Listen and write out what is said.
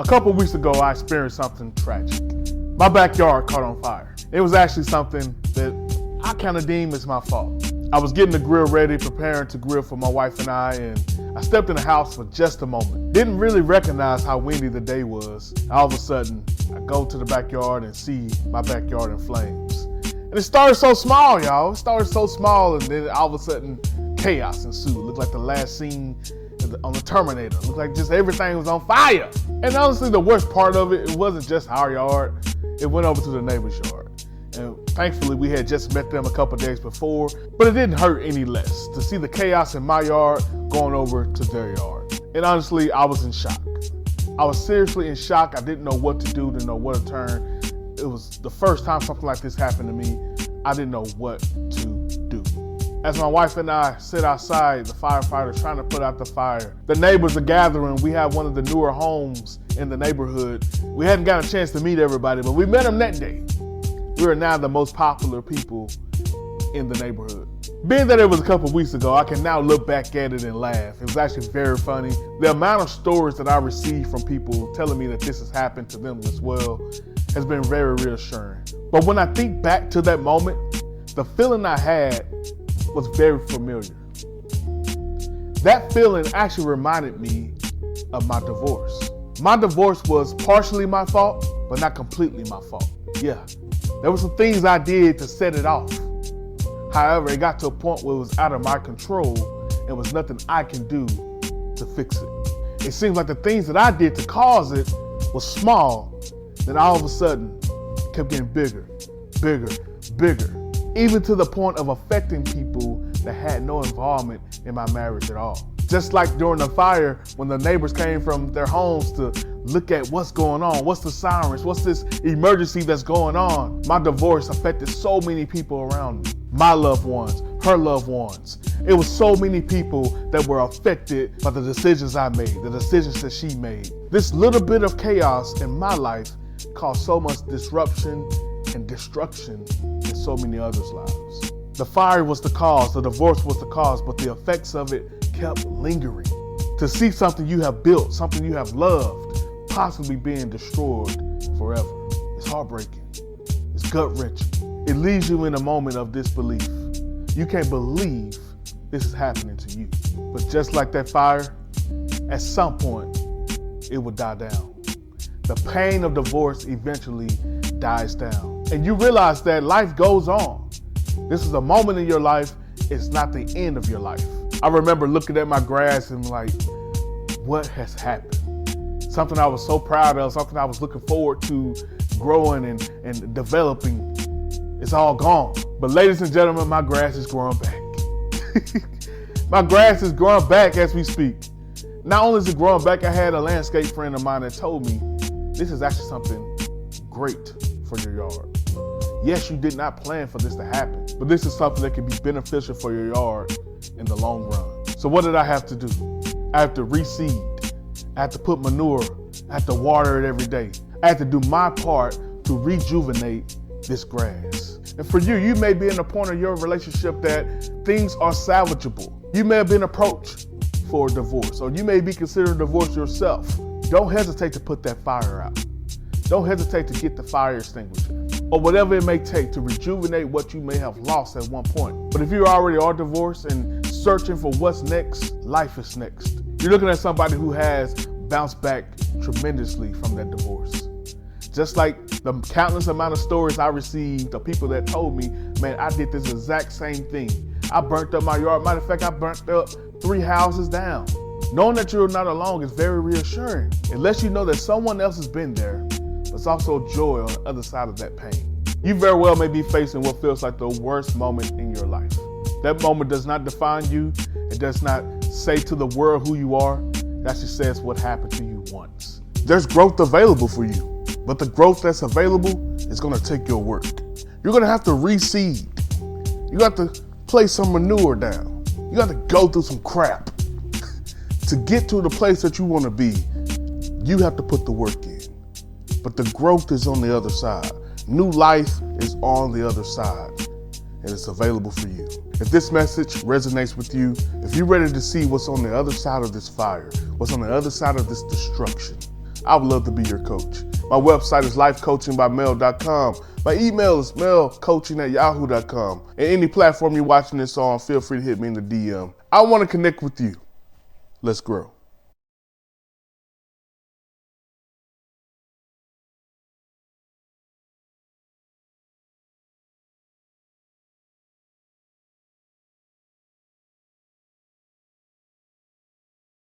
A couple weeks ago, I experienced something tragic. My backyard caught on fire. It was actually something that I kind of deem as my fault. I was getting the grill ready, preparing to grill for my wife and I stepped in the house for just a moment. Didn't really recognize how windy the day was. All of a sudden, I go to the backyard and see my backyard in flames. And it started so small, y'all. It started so small, and then all of a sudden, chaos ensued. It looked like the last scene on the Terminator. It looked like just everything was on fire. And honestly, the worst part of it wasn't just our yard. It went over to the neighbor's yard. And thankfully, we had just met them a couple days before, but it didn't hurt any less to see the chaos in my yard going over to their yard. And honestly, I was in shock. I was seriously in shock. I didn't know what to do, didn't know what to turn. It was the first time something like this happened to me. I didn't know what to do. As my wife and I sit outside, the firefighters trying to put out the fire. The neighbors are gathering. We have one of the newer homes in the neighborhood. We hadn't gotten a chance to meet everybody, but we met them that day. We are now the most popular people in the neighborhood. Being that it was a couple weeks ago, I can now look back at it and laugh. It was actually very funny. The amount of stories that I received from people telling me that this has happened to them as well has been very reassuring. But when I think back to that moment, the feeling I had was very familiar. That feeling actually reminded me of my divorce. My divorce was partially my fault, but not completely my fault. Yeah, there were some things I did to set it off. However, it got to a point where it was out of my control and was nothing I can do to fix it. It seems like the things that I did to cause it was small, then all of a sudden it kept getting bigger, bigger, even to the point of affecting people that had no involvement in my marriage at all. Just like during the fire, when the neighbors came from their homes to look at what's going on, what's the sirens, what's this emergency that's going on. My divorce affected so many people around me. My loved ones, her loved ones. It was so many people that were affected by the decisions I made, the decisions that she made. This little bit of chaos in my life caused so much disruption and destruction in so many others' lives. The fire was the cause, the divorce was the cause, but the effects of it kept lingering. To see something you have built, something you have loved, possibly being destroyed forever. It's heartbreaking. It's gut-wrenching. It leaves you in a moment of disbelief. You can't believe this is happening to you. But just like that fire, at some point, it will die down. The pain of divorce eventually dies down. And you realize that life goes on. This is a moment in your life. It's not the end of your life. I remember looking at my grass and like, what has happened? Something I was so proud of, something I was looking forward to growing and developing. It's all gone. But ladies and gentlemen, my grass is growing back. My grass is growing back as we speak. Not only is it growing back, I had a landscape friend of mine that told me, this is actually something great for your yard. Yes, you did not plan for this to happen, but this is something that can be beneficial for your yard in the long run. So what did I have to do? I have to reseed. I have to put manure. I have to water it every day. I have to do my part to rejuvenate this grass. And for you, you may be in a point of your relationship that things are salvageable. You may have been approached for a divorce, or you may be considering divorce yourself. Don't hesitate to put that fire out. Don't hesitate to get the fire extinguisher, or whatever it may take to rejuvenate what you may have lost at one point. But if you already are divorced and searching for what's next, life is next. You're looking at somebody who has bounced back tremendously from that divorce. Just like the countless amount of stories I received of people that told me, man, I did this exact same thing. I burnt up my yard. Matter of fact, I burnt up 3 houses down. Knowing that you're not alone is very reassuring. It lets you know that someone else has been there. There's also joy on the other side of that pain. You very well may be facing what feels like the worst moment in your life. That moment does not define you. It does not say to the world who you are. It actually says what happened to you once. There's growth available for you, but the growth that's available is going to take your work. You're going to have to reseed. You got to place some manure down. You got to go through some crap. To get to the place that you want to be, you have to put the work in. But the growth is on the other side. New life is on the other side, and it's available for you. If this message resonates with you, if you're ready to see what's on the other side of this fire, what's on the other side of this destruction, I would love to be your coach. My website is lifecoachingbyMel.com. My email is melcoaching@yahoo.com. And any platform you're watching this on, feel free to hit me in the DM. I want to connect with you. Let's grow.